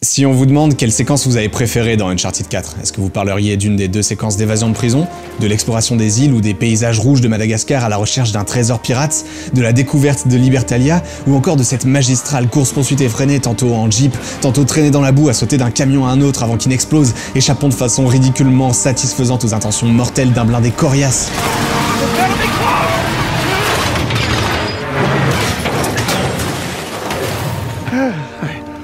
Si on vous demande quelle séquence vous avez préférée dans Uncharted 4, est-ce que vous parleriez d'une des deux séquences d'évasion de prison, de l'exploration des îles ou des paysages rouges de Madagascar à la recherche d'un trésor pirate, de la découverte de Libertalia, ou encore de cette magistrale course-poursuite effrénée tantôt en jeep, tantôt traînée dans la boue à sauter d'un camion à un autre avant qu'il n'explose, échappant de façon ridiculement satisfaisante aux intentions mortelles d'un blindé coriace.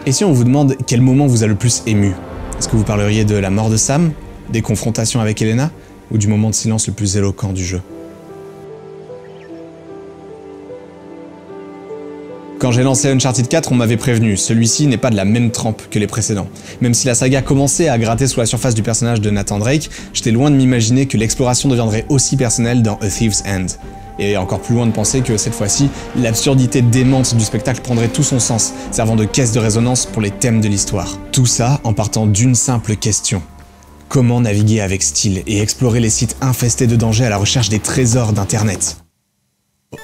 Et si on vous demande quel moment vous a le plus ému, est-ce que vous parleriez de la mort de Sam, des confrontations avec Elena, ou du moment de silence le plus éloquent du jeu? Quand j'ai lancé Uncharted 4, on m'avait prévenu, celui-ci n'est pas de la même trempe que les précédents. Même si la saga commençait à gratter sous la surface du personnage de Nathan Drake, j'étais loin de m'imaginer que l'exploration deviendrait aussi personnelle dans A Thief's End. Et encore plus loin de penser que cette fois-ci, l'absurdité démente du spectacle prendrait tout son sens, servant de caisse de résonance pour les thèmes de l'histoire. Tout ça en partant d'une simple question. Comment naviguer avec style et explorer les sites infestés de dangers à la recherche des trésors d'Internet?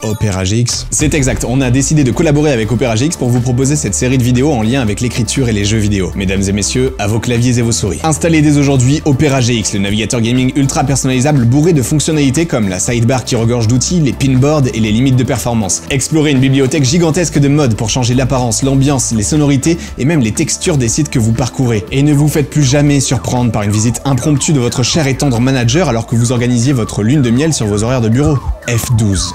Opera GX. C'est exact, on a décidé de collaborer avec Opera GX pour vous proposer cette série de vidéos en lien avec l'écriture et les jeux vidéo. Mesdames et messieurs, à vos claviers et vos souris. Installez dès aujourd'hui Opera GX, le navigateur gaming ultra personnalisable bourré de fonctionnalités comme la sidebar qui regorge d'outils, les pinboards et les limites de performance. Explorez une bibliothèque gigantesque de modes pour changer l'apparence, l'ambiance, les sonorités et même les textures des sites que vous parcourez. Et ne vous faites plus jamais surprendre par une visite impromptue de votre cher et tendre manager alors que vous organisiez votre lune de miel sur vos horaires de bureau. F12.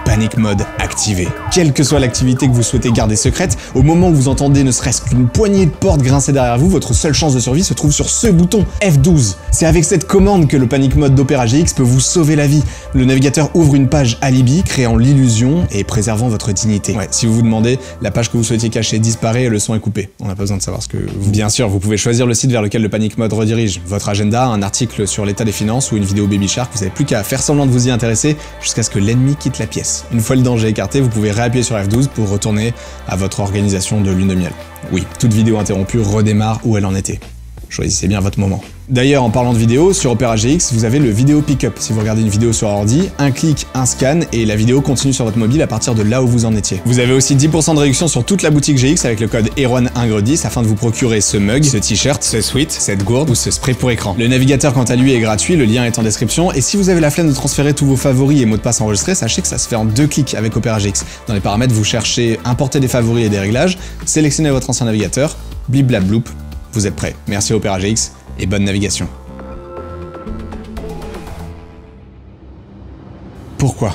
Panic Mode activé. Quelle que soit l'activité que vous souhaitez garder secrète, au moment où vous entendez ne serait-ce qu'une poignée de portes grincer derrière vous, votre seule chance de survie se trouve sur ce bouton, F12. C'est avec cette commande que le Panic Mode d'Opera GX peut vous sauver la vie. Le navigateur ouvre une page alibi, créant l'illusion et préservant votre dignité. Ouais, si vous vous demandez, la page que vous souhaitiez cacher disparaît et le son est coupé. On n'a pas besoin de savoir ce que vous... Bien sûr, vous pouvez choisir le site vers lequel le Panic Mode redirige. Votre agenda, un article sur l'état des finances ou une vidéo Baby Shark, vous n'avez plus qu'à faire semblant de vous y intéresser jusqu'à ce que l'ennemi quitte la pièce. Une fois le danger écarté, vous pouvez réappuyer sur F12 pour retourner à votre organisation de lune de miel. Oui, toute vidéo interrompue redémarre où elle en était. Choisissez bien votre moment. D'ailleurs, en parlant de vidéo, sur Opera GX, vous avez le vidéo pick-up. Si vous regardez une vidéo sur ordi, un clic, un scan, et la vidéo continue sur votre mobile à partir de là où vous en étiez. Vous avez aussi 10% de réduction sur toute la boutique GX avec le code ERON10 afin de vous procurer ce mug, ce t-shirt, ce sweat, cette gourde ou ce spray pour écran. Le navigateur, quant à lui, est gratuit, le lien est en description, et si vous avez la flemme de transférer tous vos favoris et mots de passe enregistrés, sachez que ça se fait en 2 clics avec Opera GX. Dans les paramètres, vous cherchez importer des favoris et des réglages, sélectionnez votre ancien navigateur, bliblabloup, vous êtes prêts. Merci à Opera GX et bonne navigation. Pourquoi?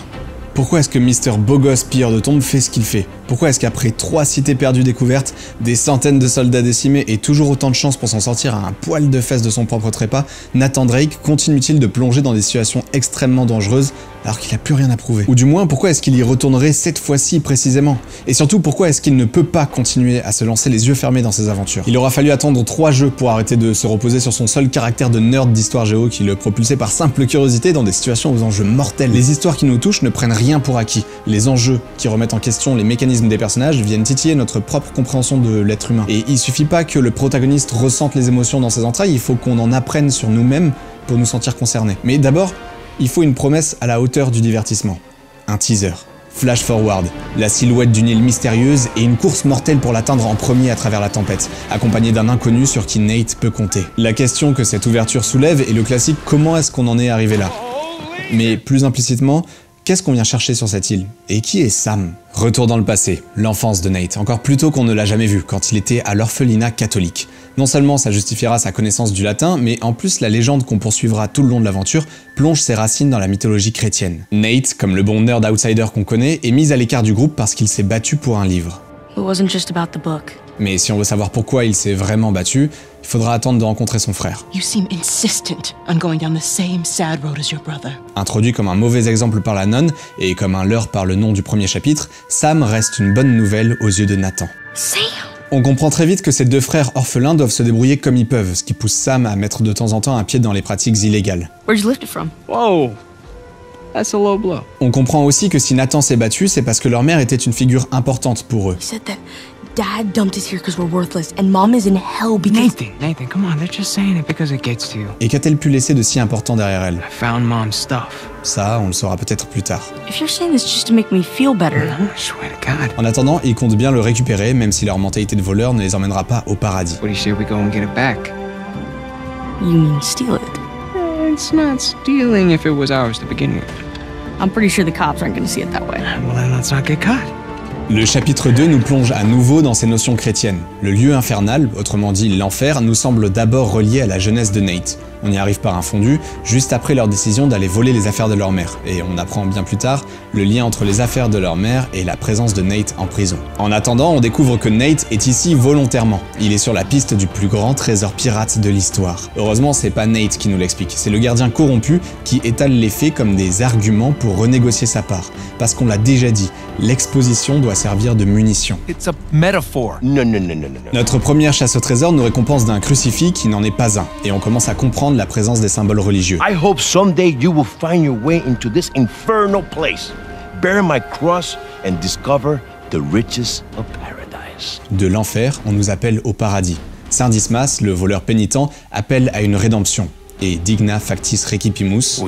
Pourquoi est-ce que Mr. Bogos pilleur de tombes fait ce qu'il fait? Pourquoi est-ce qu'après 3 cités perdues découvertes, des centaines de soldats décimés et toujours autant de chances pour s'en sortir à un poil de fesses de son propre trépas, Nathan Drake continue-t-il de plonger dans des situations extrêmement dangereuses alors qu'il n'a plus rien à prouver? Ou du moins, pourquoi est-ce qu'il y retournerait cette fois-ci précisément? Et surtout, pourquoi est-ce qu'il ne peut pas continuer à se lancer les yeux fermés dans ses aventures? Il aura fallu attendre 3 jeux pour arrêter de se reposer sur son seul caractère de nerd d'histoire géo qui le propulsait par simple curiosité dans des situations aux enjeux mortels. Les histoires qui nous touchent ne prennent rien pour acquis. Les enjeux qui remettent en question les mécanismes des personnages viennent titiller notre propre compréhension de l'être humain. Et il suffit pas que le protagoniste ressente les émotions dans ses entrailles, il faut qu'on en apprenne sur nous-mêmes pour nous sentir concernés. Mais d'abord, il faut une promesse à la hauteur du divertissement. Un teaser. Flash forward, la silhouette d'une île mystérieuse et une course mortelle pour l'atteindre en premier à travers la tempête, accompagné d'un inconnu sur qui Nate peut compter. La question que cette ouverture soulève est le classique « Comment est-ce qu'on en est arrivé là ?» Mais plus implicitement, qu'est-ce qu'on vient chercher sur cette île? Et qui est Sam? Retour dans le passé, l'enfance de Nate, encore plus tôt qu'on ne l'a jamais vu, quand il était à l'orphelinat catholique. Non seulement ça justifiera sa connaissance du latin, mais en plus la légende qu'on poursuivra tout le long de l'aventure plonge ses racines dans la mythologie chrétienne. Nate, comme le bon nerd outsider qu'on connaît, est mis à l'écart du groupe parce qu'il s'est battu pour un livre. It wasn't just about the book. Mais si on veut savoir pourquoi il s'est vraiment battu, il faudra attendre de rencontrer son frère. You seem insistent on going down the same sad road as your brother. Introduit comme un mauvais exemple par la nonne, et comme un leurre par le nom du premier chapitre, Sam reste une bonne nouvelle aux yeux de Nathan. Sam! On comprend très vite que ces 2 frères orphelins doivent se débrouiller comme ils peuvent, ce qui pousse Sam à mettre de temps en temps un pied dans les pratiques illégales. Where'd you lift it from? Whoa! That's a low blow. On comprend aussi que si Nathan s'est battu, c'est parce que leur mère était une figure importante pour eux. You said that Dad dumped us here because we're worthless, and Mom is in hell because... Nathan, come on, they're just saying it because it gets to you. Et qu'a-t-elle pu laisser de si important derrière elle? I found Mom's stuff. Ça, on le saura peut-être plus tard. If you're saying this just to make me feel better... I swear to God. En attendant, ils comptent bien le récupérer, même si leur mentalité de voleur ne les emmènera pas au paradis. What do you say we go and get it back? You mean steal it? It's not stealing if it was ours to begin with. I'm pretty sure the cops aren't gonna see it that way. Well, then let's not get caught. Le chapitre 2 nous plonge à nouveau dans ces notions chrétiennes. Le lieu infernal, autrement dit l'enfer, nous semble d'abord relié à la jeunesse de Nate. On y arrive par un fondu, juste après leur décision d'aller voler les affaires de leur mère, et on apprend bien plus tard le lien entre les affaires de leur mère et la présence de Nate en prison. En attendant, on découvre que Nate est ici volontairement. Il est sur la piste du plus grand trésor pirate de l'histoire. Heureusement, c'est pas Nate qui nous l'explique, c'est le gardien corrompu qui étale les faits comme des arguments pour renégocier sa part. Parce qu'on l'a déjà dit, l'exposition doit servir de munition. It's a metaphor. No. Notre première chasse au trésor nous récompense d'un crucifix qui n'en est pas un, et on commence à comprendre la présence des symboles religieux. I hope someday you will find your way into this infernal place, bear my cross and discover the riches of paradise. De l'enfer, on nous appelle au paradis. Saint Dismas, le voleur pénitent, appelle à une rédemption. Et Digna Factis Recipimus,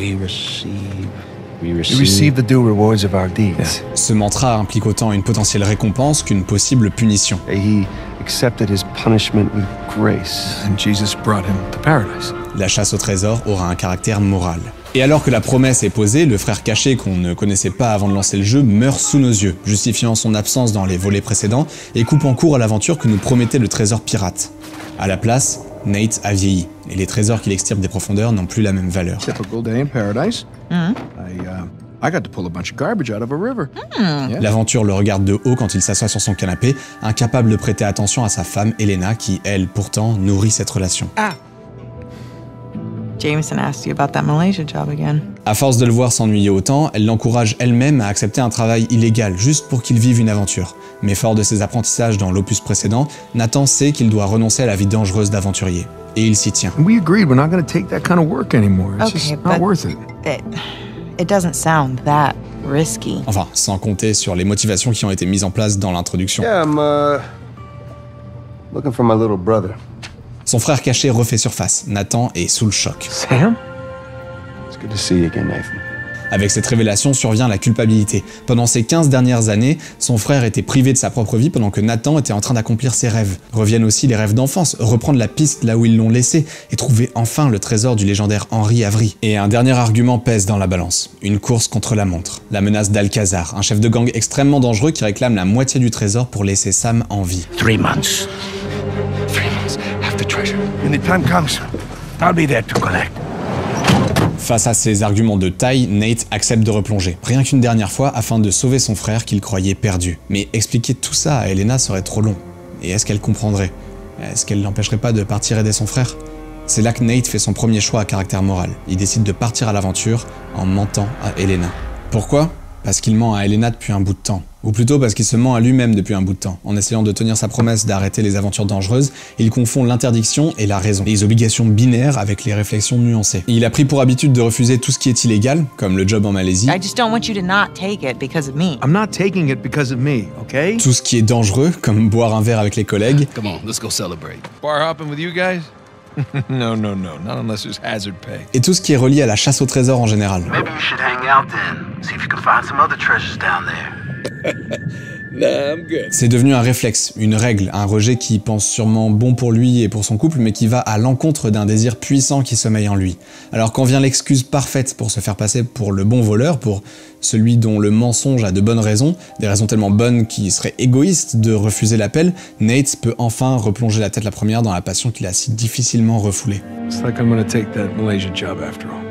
We receive the due rewards of our deeds. ce mantra implique autant une potentielle récompense qu'une possible punition. He accepted his punishment with grace, and Jesus brought him to paradise. La chasse au trésor aura un caractère moral. Et alors que la promesse est posée, le frère caché qu'on ne connaissait pas avant de lancer le jeu meurt sous nos yeux, justifiant son absence dans les volets précédents et coupe en cours à l'aventure que nous promettait le trésor pirate. À la place, Nate a vieilli, et les trésors qu'il extirpe des profondeurs n'ont plus la même valeur. Typical day in paradise. I got to pull a bunch of garbage out of a river. Yeah. L'aventure le regarde de haut quand il s'assoit sur son canapé, incapable de prêter attention à sa femme Elena qui, elle, pourtant, nourrit cette relation. Jameson asked you about that Malaysia job again. À force de le voir s'ennuyer autant, elle l'encourage elle-même à accepter un travail illégal juste pour qu'il vive une aventure. Mais fort de ses apprentissages dans l'opus précédent, Nathan sait qu'il doit renoncer à la vie dangereuse d'aventurier. Et il s'y tient. We agreed we're not going to take that kind of work anymore. It's Okay, just not but- worth it. It doesn't sound that risky. Enfin, sans compter sur les motivations qui ont été mises en place dans l'introduction. Yeah, I'm looking for my little brother. Son frère caché refait surface. Nathan est sous le choc. Sam? It's good to see you again, Nathan. Avec cette révélation survient la culpabilité. Pendant ces 15 dernières années, son frère était privé de sa propre vie pendant que Nathan était en train d'accomplir ses rêves. Reviennent aussi les rêves d'enfance, reprendre la piste là où ils l'ont laissé et trouver enfin le trésor du légendaire Henry Avery. Et un dernier argument pèse dans la balance, une course contre la montre. La menace d'Alcazar, un chef de gang extrêmement dangereux qui réclame la moitié du trésor pour laisser Sam en vie. 3 months. 3 months, half the treasure. When the time comes, I'll be there to collect. Face à ces arguments de taille, Nate accepte de replonger, rien qu'une dernière fois afin de sauver son frère qu'il croyait perdu. Mais expliquer tout ça à Elena serait trop long. Et est-ce qu'elle comprendrait? Est-ce qu'elle l'empêcherait pas de partir aider son frère? C'est là que Nate fait son premier choix à caractère moral. Il décide de partir à l'aventure en mentant à Elena. Pourquoi? Parce qu'il ment à Elena depuis un bout de temps. Ou plutôt parce qu'il se ment à lui-même depuis un bout de temps. En essayant de tenir sa promesse d'arrêter les aventures dangereuses, il confond l'interdiction et la raison. Les obligations binaires avec les réflexions nuancées. Il a pris pour habitude de refuser tout ce qui est illégal, comme le job en Malaisie. I just don't want you to not take it because of me. I'm not taking it because of me, okay? Tout ce qui est dangereux, comme boire un verre avec les collègues. Come on, let's go celebrate. Bar hopping with you guys? No, not unless there's hazard pay. Et tout ce qui est relié à la chasse au trésor en général. Maybe you should hang out then. See if you can find some other treasures down there. C'est devenu un réflexe, une règle, un rejet qui pense sûrement bon pour lui et pour son couple, mais qui va à l'encontre d'un désir puissant qui sommeille en lui. Alors quand vient l'excuse parfaite pour se faire passer pour le bon voleur, pour celui dont le mensonge a de bonnes raisons, des raisons tellement bonnes qu'il serait égoïste de refuser l'appel, Nate peut enfin replonger la tête la première dans la passion qu'il a si difficilement refoulée. Looks like I'm gonna take that Malaysia job after all.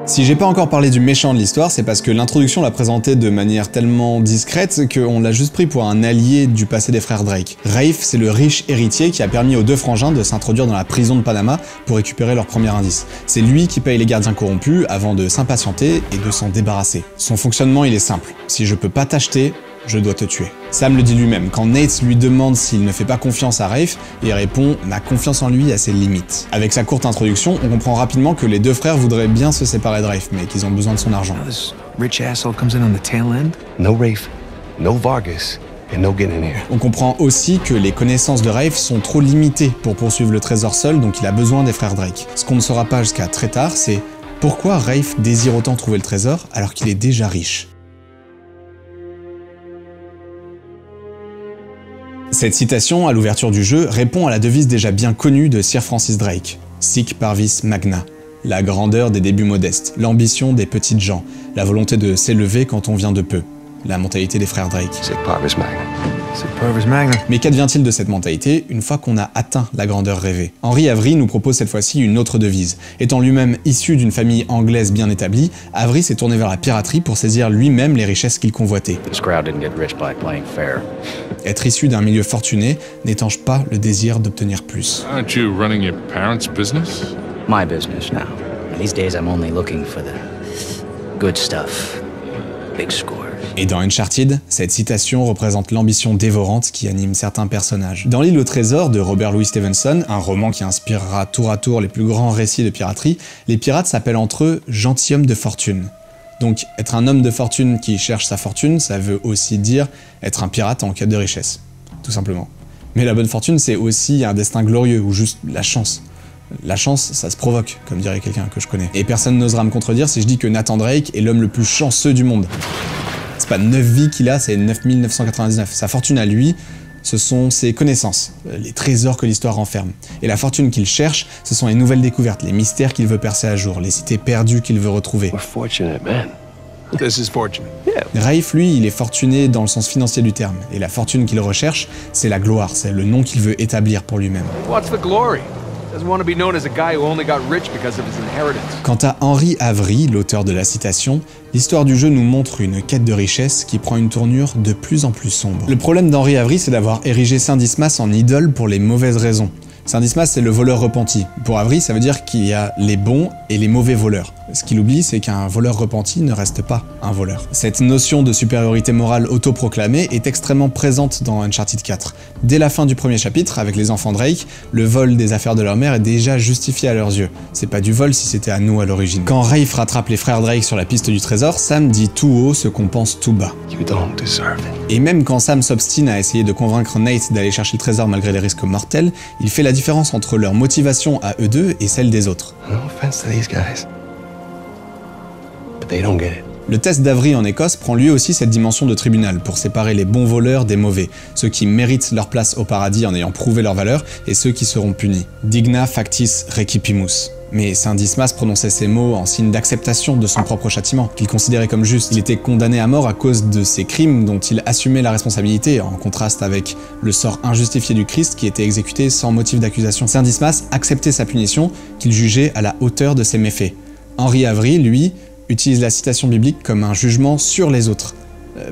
Si j'ai pas encore parlé du méchant de l'histoire, c'est parce que l'introduction l'a présenté de manière tellement discrète qu'on l'a juste pris pour un allié du passé des frères Drake. Rafe, c'est le riche héritier qui a permis aux deux frangins de s'introduire dans la prison de Panama pour récupérer leur premier indice. C'est lui qui paye les gardiens corrompus avant de s'impatienter et de s'en débarrasser. Son fonctionnement, il est simple. Si je peux pas t'acheter, je dois te tuer. Sam le dit lui-même, quand Nate lui demande s'il ne fait pas confiance à Rafe, il répond « Ma confiance en lui a ses limites ». Avec sa courte introduction, on comprend rapidement que les deux frères voudraient bien se séparer de Rafe, mais qu'ils ont besoin de son argent. This rich asshole comes in on the tail end? No Rafe, no Vargas, and no getting in here. On comprend aussi que les connaissances de Rafe sont trop limitées pour poursuivre le trésor seul, donc il a besoin des frères Drake. Ce qu'on ne saura pas jusqu'à très tard, c'est pourquoi Rafe désire autant trouver le trésor alors qu'il est déjà riche. Cette citation, à l'ouverture du jeu, répond à la devise déjà bien connue de Sir Francis Drake, Sic Parvis Magna, la grandeur des débuts modestes, l'ambition des petites gens, la volonté de s'élever quand on vient de peu, la mentalité des frères Drake. Sic Parvis Magna. Sic Parvis Magna. Mais qu'advient-il de cette mentalité une fois qu'on a atteint la grandeur rêvée? Henry Avery nous propose cette fois-ci une autre devise. Étant lui-même issu d'une famille anglaise bien établie, Avery s'est tourné vers la piraterie pour saisir lui-même les richesses qu'il convoitait. This crowd didn't get rich by playing fair. Être issu d'un milieu fortuné n'étanche pas le désir d'obtenir plus. Aren't you running your parents' business? My business now. These days I'm only looking for the good stuff. Big scores. Et dans Uncharted, cette citation représente l'ambition dévorante qui anime certains personnages. Dans L'île au trésor de Robert Louis Stevenson, un roman qui inspirera tour à tour les plus grands récits de piraterie, les pirates s'appellent entre eux gentilshommes de fortune. Donc être un homme de fortune qui cherche sa fortune, ça veut aussi dire être un pirate en quête de richesse, tout simplement. Mais la bonne fortune, c'est aussi un destin glorieux, ou juste la chance. La chance, ça se provoque, comme dirait quelqu'un que je connais. Et personne n'osera me contredire si je dis que Nathan Drake est l'homme le plus chanceux du monde. C'est pas 9 vies qu'il a, c'est 9999. Sa fortune à lui, ce sont ses connaissances, les trésors que l'histoire renferme. Et la fortune qu'il cherche, ce sont les nouvelles découvertes, les mystères qu'il veut percer à jour, les cités perdues qu'il veut retrouver. We're fortunate, man. This is fortunate. Rafe, lui, il est fortuné dans le sens financier du terme. Et la fortune qu'il recherche, c'est la gloire, c'est le nom qu'il veut établir pour lui-même. What's the glory? Doesn't want to be known as a guy who only got rich because of his inheritance. Quant à Henry Avery, l'auteur de la citation, l'histoire du jeu nous montre une quête de richesse qui prend une tournure de plus en plus sombre. Le problème d'Henry Avery, c'est d'avoir érigé Saint Dismas en idole pour les mauvaises raisons. Saint Dismas, c'est le voleur repenti. Pour Avery, ça veut dire qu'il y a les bons et les mauvais voleurs. Ce qu'il oublie, c'est qu'un voleur repenti ne reste pas un voleur. Cette notion de supériorité morale autoproclamée est extrêmement présente dans Uncharted 4. Dès la fin du premier chapitre, avec les enfants Drake, le vol des affaires de leur mère est déjà justifié à leurs yeux. C'est pas du vol si c'était à nous à l'origine. Quand Rafe rattrape les frères Drake sur la piste du trésor, Sam dit tout haut ce qu'on pense tout bas. You don't deserve it. Et même quand Sam s'obstine à essayer de convaincre Nate d'aller chercher le trésor malgré les risques mortels, il fait la différence entre leur motivation à eux deux et celle des autres. No offense to these guys, but they don't get it. Le test d'Avery en Écosse prend lui aussi cette dimension de tribunal pour séparer les bons voleurs des mauvais, ceux qui méritent leur place au paradis en ayant prouvé leur valeur et ceux qui seront punis. Digna factis recipimus. Mais Saint Dismas prononçait ces mots en signe d'acceptation de son propre châtiment, qu'il considérait comme juste. Il était condamné à mort à cause de ses crimes dont il assumait la responsabilité, en contraste avec le sort injustifié du Christ qui était exécuté sans motif d'accusation. Saint Dismas acceptait sa punition, qu'il jugeait à la hauteur de ses méfaits. Henry Avery, lui, utilise la citation biblique comme un jugement sur les autres,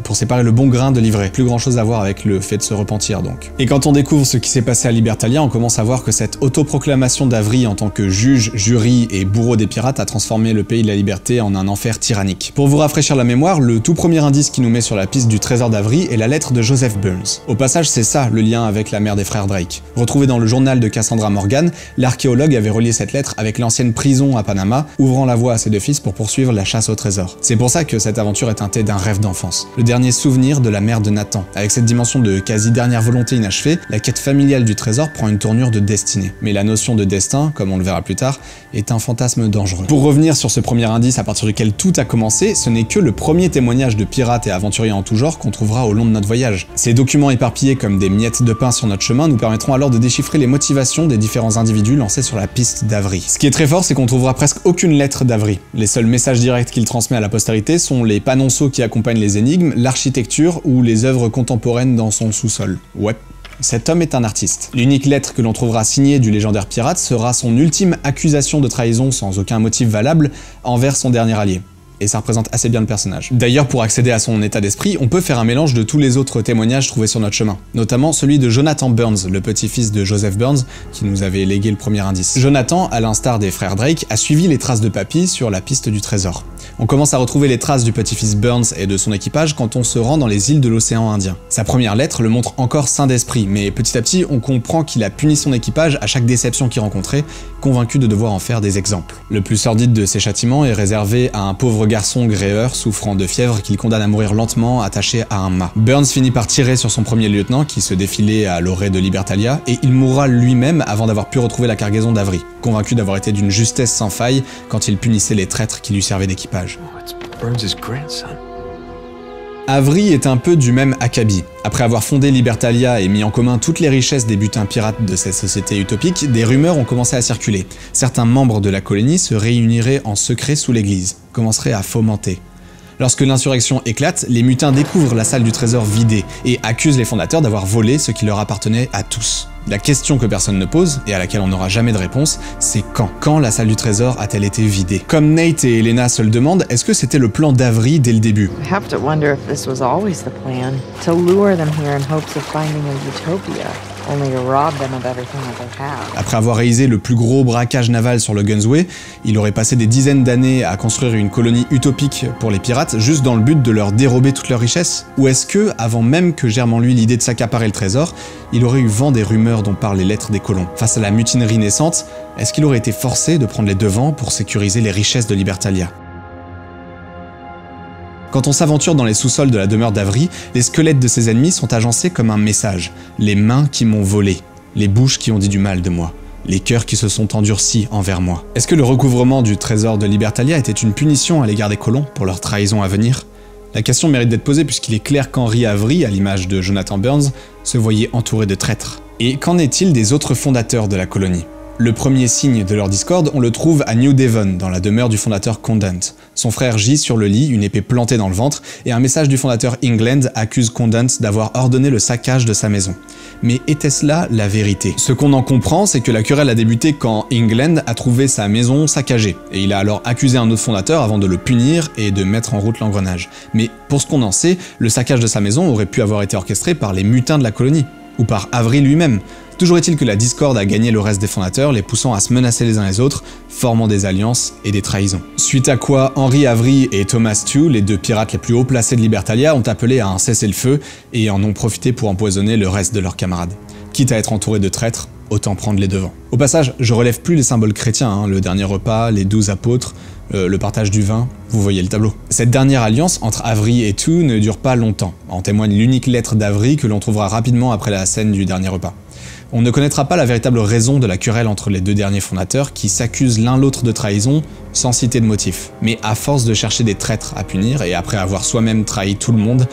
pour séparer le bon grain de l'ivraie. Plus grand chose à voir avec le fait de se repentir donc. Et quand on découvre ce qui s'est passé à Libertalia, on commence à voir que cette autoproclamation d'Avery en tant que juge, jury et bourreau des pirates a transformé le pays de la liberté en un enfer tyrannique. Pour vous rafraîchir la mémoire, le tout premier indice qui nous met sur la piste du trésor d'Avery est la lettre de Joseph Burns. Au passage, c'est ça le lien avec la mère des frères Drake. Retrouvée dans le journal de Cassandra Morgan, l'archéologue avait relié cette lettre avec l'ancienne prison à Panama, ouvrant la voie à ses deux fils pour poursuivre la chasse au trésor. C'est pour ça que cette aventure est teintée d'un rêve d'enfance. Le dernier souvenir de la mère de Nathan. Avec cette dimension de quasi-dernière volonté inachevée, la quête familiale du trésor prend une tournure de destinée. Mais la notion de destin, comme on le verra plus tard, est un fantasme dangereux. Pour revenir sur ce premier indice à partir duquel tout a commencé, ce n'est que le premier témoignage de pirates et aventuriers en tout genre qu'on trouvera au long de notre voyage. Ces documents éparpillés comme des miettes de pain sur notre chemin nous permettront alors de déchiffrer les motivations des différents individus lancés sur la piste d'Avery. Ce qui est très fort, c'est qu'on trouvera presque aucune lettre d'Avery. Les seuls messages directs qu'il transmet à la postérité sont les panonceaux qui accompagnent les énigmes, l'architecture ou les œuvres contemporaines dans son sous-sol. Ouais. Cet homme est un artiste. L'unique lettre que l'on trouvera signée du légendaire pirate sera son ultime accusation de trahison sans aucun motif valable envers son dernier allié. Et ça représente assez bien le personnage. D'ailleurs, pour accéder à son état d'esprit, on peut faire un mélange de tous les autres témoignages trouvés sur notre chemin, notamment celui de Jonathan Burns, le petit-fils de Joseph Burns, qui nous avait légué le premier indice. Jonathan, à l'instar des frères Drake, a suivi les traces de papy sur la piste du trésor. On commence à retrouver les traces du petit-fils Burns et de son équipage quand on se rend dans les îles de l'océan Indien. Sa première lettre le montre encore sain d'esprit, mais petit à petit, on comprend qu'il a puni son équipage à chaque déception qu'il rencontrait, convaincu de devoir en faire des exemples. Le plus sordide de ces châtiments est réservé à un pauvre garçon gréeur souffrant de fièvre qu'il condamne à mourir lentement attaché à un mât. Burns finit par tirer sur son premier lieutenant qui se défilait à l'orée de Libertalia et il mourra lui-même avant d'avoir pu retrouver la cargaison d'Avery, convaincu d'avoir été d'une justesse sans faille quand il punissait les traîtres qui lui servaient d'équipage. Oh, it's Burns' grandson. Avery est un peu du même acabit. Après avoir fondé Libertalia et mis en commun toutes les richesses des butins pirates de cette société utopique, des rumeurs ont commencé à circuler. Certains membres de la colonie se réuniraient en secret sous l'église, commenceraient à fomenter. Lorsque l'insurrection éclate, les mutins découvrent la salle du trésor vidée et accusent les fondateurs d'avoir volé ce qui leur appartenait à tous. La question que personne ne pose, et à laquelle on n'aura jamais de réponse, c'est quand. Quand la salle du trésor a-t-elle été vidée? Comme Nate et Elena se le demandent, est-ce que c'était le plan d'Avery dès le début? I have to wonder if this was always the plan, to lure them here in hopes of finding a utopia, only to rob them of everything that they have. Après avoir réalisé le plus gros braquage naval sur le Gunsway, il aurait passé des dizaines d'années à construire une colonie utopique pour les pirates, juste dans le but de leur dérober toutes leurs richesses? Ou est-ce que, avant même que germe en lui l'idée de s'accaparer le trésor, il aurait eu vent des rumeurs dont parlent les lettres des colons? Face à la mutinerie naissante, est-ce qu'il aurait été forcé de prendre les devants pour sécuriser les richesses de Libertalia? Quand on s'aventure dans les sous-sols de la demeure d'Avery, les squelettes de ses ennemis sont agencés comme un message. Les mains qui m'ont volé, les bouches qui ont dit du mal de moi, les cœurs qui se sont endurcis envers moi. Est-ce que le recouvrement du trésor de Libertalia était une punition à l'égard des colons pour leur trahison à venir? La question mérite d'être posée puisqu'il est clair qu'Henry Avery, à l'image de Jonathan Burns, se voyait entouré de traîtres. Et qu'en est-il des autres fondateurs de la colonie? Le premier signe de leur discorde, on le trouve à New Devon, dans la demeure du fondateur Condent. Son frère gît sur le lit, une épée plantée dans le ventre, et un message du fondateur England accuse Condent d'avoir ordonné le saccage de sa maison. Mais était-ce là la vérité? Ce qu'on en comprend, c'est que la querelle a débuté quand England a trouvé sa maison saccagée, et il a alors accusé un autre fondateur avant de le punir et de mettre en route l'engrenage. Mais pour ce qu'on en sait, le saccage de sa maison aurait pu avoir été orchestré par les mutins de la colonie, ou par Avery lui-même. Toujours est-il que la discorde a gagné le reste des fondateurs, les poussant à se menacer les uns les autres, formant des alliances et des trahisons. Suite à quoi, Henry Avery et Thomas Tew, les deux pirates les plus haut placés de Libertalia, ont appelé à un cessez-le-feu et en ont profité pour empoisonner le reste de leurs camarades. Quitte à être entouré de traîtres, autant prendre les devants. Au passage, je relève plus les symboles chrétiens, le dernier repas, les 12 apôtres, le partage du vin, vous voyez le tableau. Cette dernière alliance entre Avery et Tew ne dure pas longtemps, en témoigne l'unique lettre d'Avery que l'on trouvera rapidement après la scène du dernier repas. On ne connaîtra pas la véritable raison de la querelle entre les deux derniers fondateurs qui s'accusent l'un l'autre de trahison sans citer de motif. Mais à force de chercher des traîtres à punir et après avoir soi-même trahi tout le monde,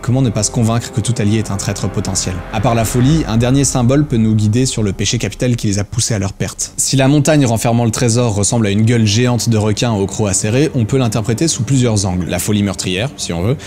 comment ne pas se convaincre que tout allié est un traître potentiel? À part la folie, un dernier symbole peut nous guider sur le péché capital qui les a poussés à leur perte. Si la montagne renfermant le trésor ressemble à une gueule géante de requin au croc acéré, on peut l'interpréter sous plusieurs angles. La folie meurtrière, si on veut,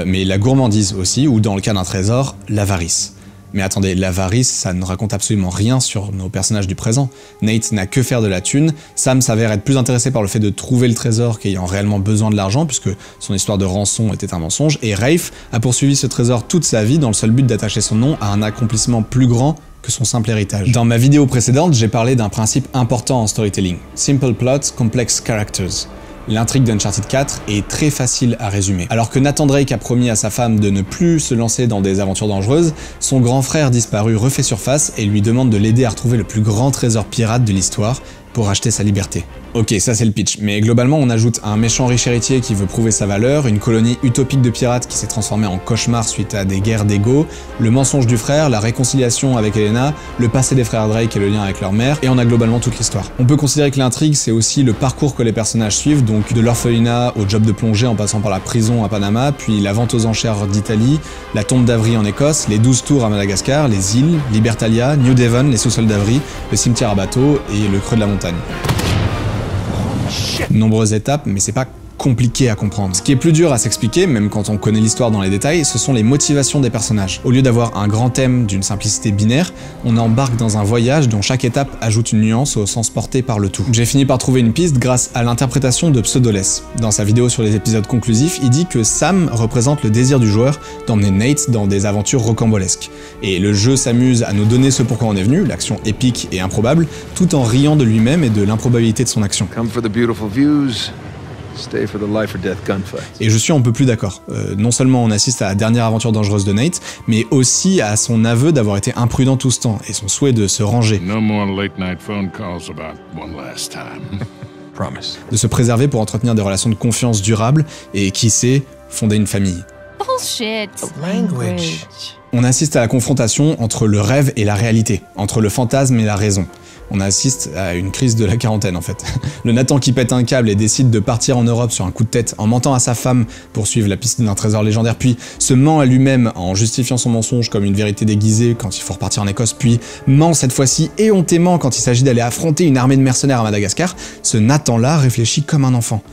mais la gourmandise aussi, ou dans le cas d'un trésor, l'avarice. Mais attendez, l'avarice, ça ne raconte absolument rien sur nos personnages du présent. Nate n'a que faire de la thune, Sam s'avère être plus intéressé par le fait de trouver le trésor qu'ayant réellement besoin de l'argent, puisque son histoire de rançon était un mensonge, et Rafe a poursuivi ce trésor toute sa vie dans le seul but d'attacher son nom à un accomplissement plus grand que son simple héritage. Dans ma vidéo précédente, j'ai parlé d'un principe important en storytelling. Simple plots, complex characters. L'intrigue d'Uncharted 4 est très facile à résumer. Alors que Nathan Drake a promis à sa femme de ne plus se lancer dans des aventures dangereuses, son grand frère disparu refait surface et lui demande de l'aider à retrouver le plus grand trésor pirate de l'histoire pour acheter sa liberté. Ok, ça c'est le pitch, mais globalement on ajoute un méchant riche héritier qui veut prouver sa valeur, une colonie utopique de pirates qui s'est transformée en cauchemar suite à des guerres d'ego, le mensonge du frère, la réconciliation avec Elena, le passé des frères Drake et le lien avec leur mère, et on a globalement toute l'histoire. On peut considérer que l'intrigue c'est aussi le parcours que les personnages suivent, donc de l'orphelinat au job de plongée en passant par la prison à Panama, puis la vente aux enchères d'Italie, la tombe d'Avery en Écosse, les 12 tours à Madagascar, les îles, Libertalia, New Devon, les sous-sols d'Avery, le cimetière à bateau et le creux de la montagne. Nombreuses étapes, mais c'est pas compliqué à comprendre. Ce qui est plus dur à s'expliquer, même quand on connaît l'histoire dans les détails, ce sont les motivations des personnages. Au lieu d'avoir un grand thème d'une simplicité binaire, on embarque dans un voyage dont chaque étape ajoute une nuance au sens porté par le tout. J'ai fini par trouver une piste grâce à l'interprétation de Pseudoless. Dans sa vidéo sur les épisodes conclusifs, il dit que Sam représente le désir du joueur d'emmener Nate dans des aventures rocambolesques. Et le jeu s'amuse à nous donner ce pourquoi on est venu, l'action épique et improbable, tout en riant de lui-même et de l'improbabilité de son action. Come for the beautiful views. Stay for the life or death gunfight. Et je suis un peu plus d'accord. Non seulement on assiste à la dernière aventure dangereuse de Nate, mais aussi à son aveu d'avoir été imprudent tout ce temps et son souhait de se ranger. No more late night phone calls about one last time. Promise. De se préserver pour entretenir des relations de confiance durables et, qui sait, fonder une famille. Bullshit. Language. On assiste à la confrontation entre le rêve et la réalité, entre le fantasme et la raison. On assiste à une crise de la quarantaine en fait. Le Nathan qui pète un câble et décide de partir en Europe sur un coup de tête en mentant à sa femme pour suivre la piste d'un trésor légendaire, puis se ment à lui-même en justifiant son mensonge comme une vérité déguisée quand il faut repartir en Écosse, puis ment cette fois-ci éhontément quand il s'agit d'aller affronter une armée de mercenaires à Madagascar, ce Nathan-là réfléchit comme un enfant.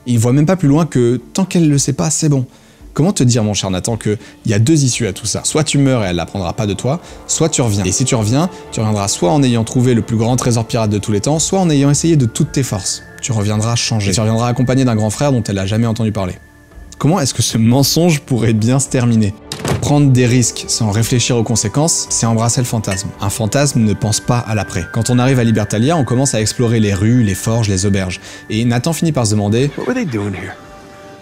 Il voit même pas plus loin que tant qu'elle le sait pas, c'est bon. Comment te dire, mon cher Nathan, qu'il y a deux issues à tout ça. Soit tu meurs et elle l'apprendra pas de toi, soit tu reviens. Et si tu reviendras soit en ayant trouvé le plus grand trésor pirate de tous les temps, soit en ayant essayé de toutes tes forces. Tu reviendras changé. Et tu reviendras accompagné d'un grand frère dont elle n'a jamais entendu parler. Comment est-ce que ce mensonge pourrait bien se terminer? Prendre des risques sans réfléchir aux conséquences, c'est embrasser le fantasme. Un fantasme ne pense pas à l'après. Quand on arrive à Libertalia, on commence à explorer les rues, les forges, les auberges. Et Nathan finit par se demander... What were they doing here?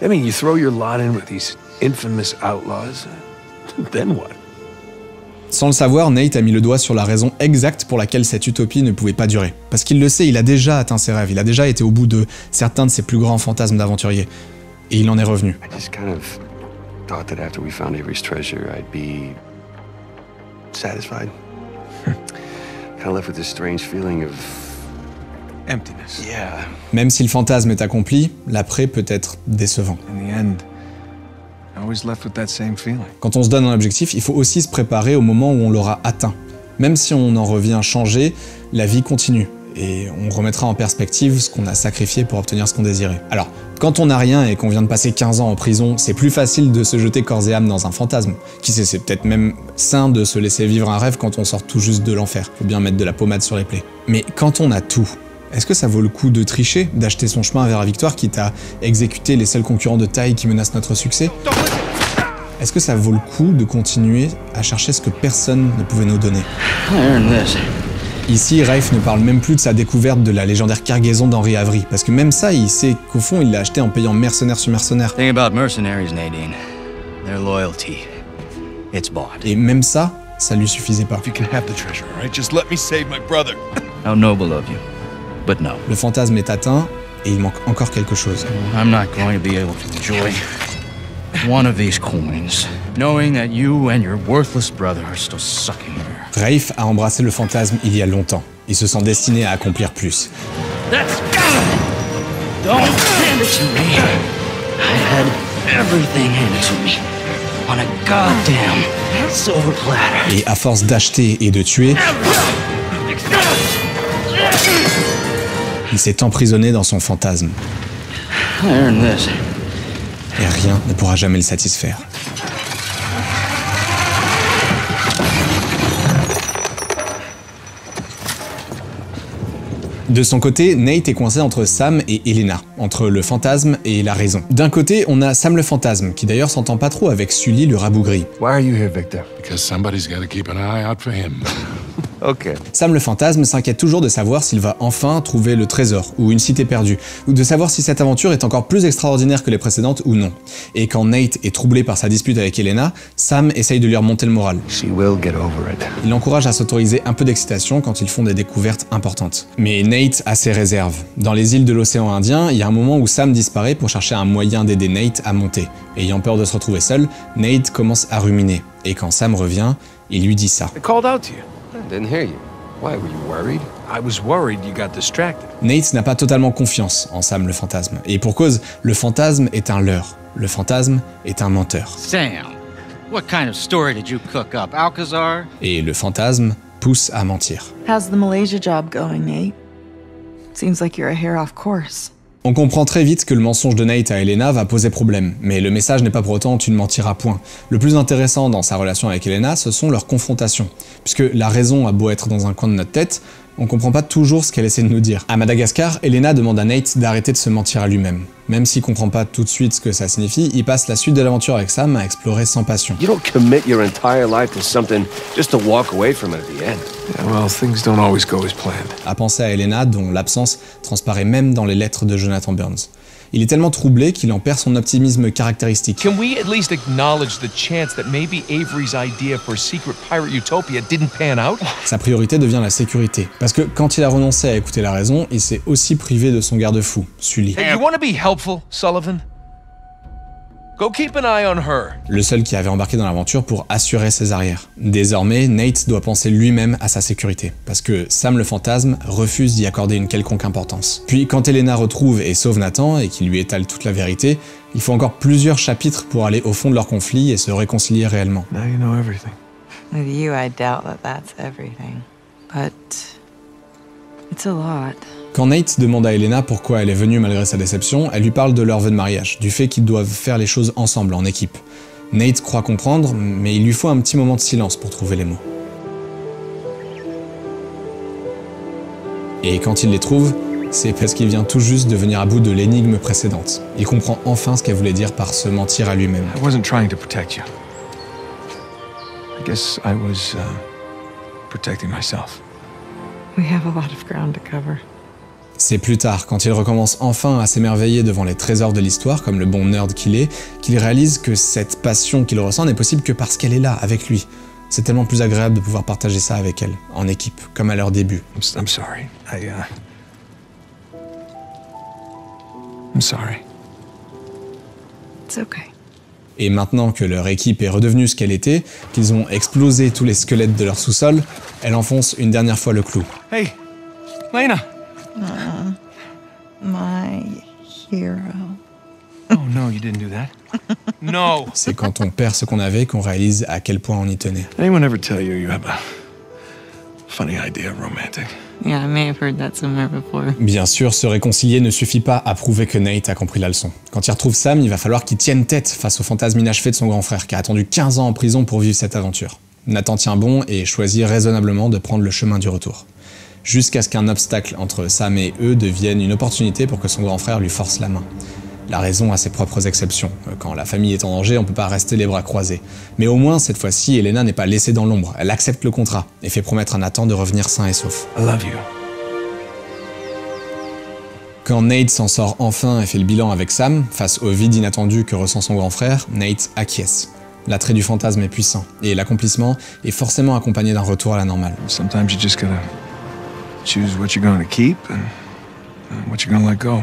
I mean, you throw your lot in with these infamous outlaws, then what? Sans le savoir, Nate a mis le doigt sur la raison exacte pour laquelle cette utopie ne pouvait pas durer. Parce qu'il le sait, il a déjà atteint ses rêves, il a déjà été au bout de certains de ses plus grands fantasmes d'aventurier. Et il en est revenu. I just kind of thought that after we found Avery's treasure, I'd be satisfied. Kind of left with this strange feeling of Emptiness. yeah. Même si le fantasme est accompli, l'après peut être décevant. In the end, I always left with that same feeling. Quand on se donne un objectif, il faut aussi se préparer au moment où on l'aura atteint. Même si on en revient changé, la vie continue. Et on remettra en perspective ce qu'on a sacrifié pour obtenir ce qu'on désirait. Alors, quand on n'a rien et qu'on vient de passer 15 ans en prison, c'est plus facile de se jeter corps et âme dans un fantasme. Qui sait, c'est peut-être même sain de se laisser vivre un rêve quand on sort tout juste de l'enfer. Faut bien mettre de la pommade sur les plaies. Mais quand on a tout, est-ce que ça vaut le coup de tricher, d'acheter son chemin vers la victoire, quitte à exécuter les seuls concurrents de taille qui menacent notre succès? Est-ce que ça vaut le coup de continuer à chercher ce que personne ne pouvait nous donner? Ici, Rafe ne parle même plus de sa découverte de la légendaire cargaison d'Henri Avery, parce que même ça, il sait qu'au fond, il l'a acheté en payant mercenaire sur mercenaire. Thing about mercenaries, Nadine. Their loyalty. It's bought. Et même ça, ça lui suffisait pas. If you can have the treasure, all right? Just let me save my brother. How noble of you. But no. Le fantasme est atteint, et il manque encore quelque chose. I'm not going to be able to enjoy one of these coins, knowing that you and your worthless brother are still sucking here. Rafe a embrassé le fantasme il y a longtemps. Il se sent destiné à accomplir plus. That's... Don't hand it to me. I had everything handed to me on a goddamn silver platter. Et à force d'acheter et de tuer, il s'est emprisonné dans son fantasme. I earned this. Et rien ne pourra jamais le satisfaire. De son côté, Nate est coincé entre Sam et Elena, entre le fantasme et la raison. D'un côté, on a Sam le fantasme, qui d'ailleurs s'entend pas trop avec Sully le rabougri. Why are you here, Victor? Because somebody's got to keep an eye out for him. Okay. Sam le fantasme s'inquiète toujours de savoir s'il va enfin trouver le trésor, ou une cité perdue, ou de savoir si cette aventure est encore plus extraordinaire que les précédentes ou non. Et quand Nate est troublé par sa dispute avec Elena, Sam essaye de lui remonter le moral. She will get over it. Il l'encourage à s'autoriser un peu d'excitation quand ils font des découvertes importantes. Mais Nate a ses réserves. Dans les îles de l'océan Indien, il y a un moment où Sam disparaît pour chercher un moyen d'aider Nate à monter. Ayant peur de se retrouver seul, Nate commence à ruminer. Et quand Sam revient, il lui dit ça. I called out to you. I didn't hear you. Why, were you worried? I was worried you got distracted. Nate n'a pas totalement confiance en Sam le fantasme. Et pour cause, le fantasme est un leurre. Le fantasme est un menteur. Sam, what kind of story did you cook up, Alcazar? Et le fantasme pousse à mentir. How's the Malaysia job going, Nate? Seems like you're a hair off course. On comprend très vite que le mensonge de Nate à Elena va poser problème, mais le message n'est pas pour autant « tu ne mentiras point ». Le plus intéressant dans sa relation avec Elena, ce sont leurs confrontations. Puisque la raison a beau être dans un coin de notre tête, on comprend pas toujours ce qu'elle essaie de nous dire. À Madagascar, Elena demande à Nate d'arrêter de se mentir à lui-même. Même s'il comprend pas tout de suite ce que ça signifie, il passe la suite de l'aventure avec Sam à explorer sans passion. You don't commit your entire life to something just to walk away from it at the end. Yeah, well, things don't always go as planned. À penser à Elena, dont l'absence transparaît même dans les lettres de Jonathan Burns. Il est tellement troublé qu'il en perd son optimisme caractéristique. Can we at least acknowledge the chance that maybe Avery's idea for a secret pirate utopia didn't pan out? Sa priorité devient la sécurité. Parce que quand il a renoncé à écouter la raison, il s'est aussi privé de son garde-fou, Sully. Hey, you want to be helpful, Sullivan? Go keep an eye on her. Le seul qui avait embarqué dans l'aventure pour assurer ses arrières. Désormais, Nate doit penser lui-même à sa sécurité, parce que Sam le fantasme refuse d'y accorder une quelconque importance. Puis quand Elena retrouve et sauve Nathan et qu'il lui étale toute la vérité, il faut encore plusieurs chapitres pour aller au fond de leur conflit et se réconcilier réellement. Now you know everything. With you, I doubt that that's everything. But it's a lot. Quand Nate demande à Elena pourquoi elle est venue malgré sa déception, elle lui parle de leur vœu de mariage, du fait qu'ils doivent faire les choses ensemble, en équipe. Nate croit comprendre, mais il lui faut un petit moment de silence pour trouver les mots. Et quand il les trouve, c'est parce qu'il vient tout juste de venir à bout de l'énigme précédente. Il comprend enfin ce qu'elle voulait dire par se mentir à lui-même. I wasn't trying to protect you. I guess I was protecting myself. We have a lot of ground to cover. C'est plus tard, quand il recommence enfin à s'émerveiller devant les trésors de l'histoire, comme le bon nerd qu'il est, qu'il réalise que cette passion qu'il ressent n'est possible que parce qu'elle est là, avec lui. C'est tellement plus agréable de pouvoir partager ça avec elle, en équipe, comme à leur début. I'm sorry. I'm sorry. It's okay. Et maintenant que leur équipe est redevenue ce qu'elle était, qu'ils ont explosé tous les squelettes de leur sous-sol, elle enfonce une dernière fois le clou. Hey, Lena! My hero. Oh no, you didn't do that. No! C'est quand on perd ce qu'on avait qu'on réalise à quel point on y tenait. Anyone ever tell you you have a funny idea of romantic? Yeah, I may have heard that somewhere before. Bien sûr, se réconcilier ne suffit pas à prouver que Nate a compris la leçon. Quand il retrouve Sam, il va falloir qu'il tienne tête face au fantasme inachevé de son grand frère, qui a attendu 15 ans en prison pour vivre cette aventure. Nathan tient bon et choisit raisonnablement de prendre le chemin du retour. Jusqu'à ce qu'un obstacle entre Sam et eux devienne une opportunité pour que son grand frère lui force la main. La raison a ses propres exceptions. Quand la famille est en danger, on peut pas rester les bras croisés. Mais au moins, cette fois-ci, Elena n'est pas laissée dans l'ombre. Elle accepte le contrat et fait promettre à Nathan de revenir sain et sauf. I love you. Quand Nate s'en sort enfin et fait le bilan avec Sam, face au vide inattendu que ressent son grand frère, Nate acquiesce. L'attrait du fantasme est puissant, et l'accomplissement est forcément accompagné d'un retour à la normale. Sometimes you just gotta choose what you're gonna keep and what you're gonna let go.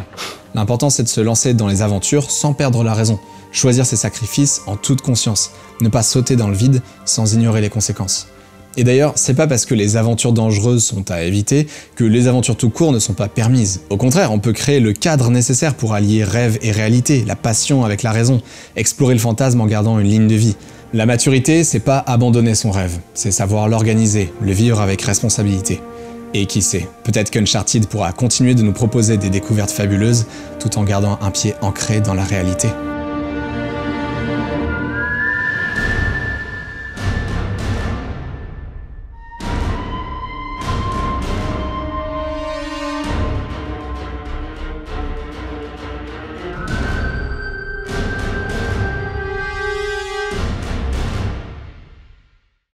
L'important, c'est de se lancer dans les aventures sans perdre la raison, choisir ses sacrifices en toute conscience, ne pas sauter dans le vide sans ignorer les conséquences. Et d'ailleurs, c'est pas parce que les aventures dangereuses sont à éviter que les aventures tout court ne sont pas permises. Au contraire, on peut créer le cadre nécessaire pour allier rêve et réalité, la passion avec la raison, explorer le fantasme en gardant une ligne de vie. La maturité, c'est pas abandonner son rêve, c'est savoir l'organiser, le vivre avec responsabilité. Et qui sait, peut-être qu'Uncharted pourra continuer de nous proposer des découvertes fabuleuses tout en gardant un pied ancré dans la réalité.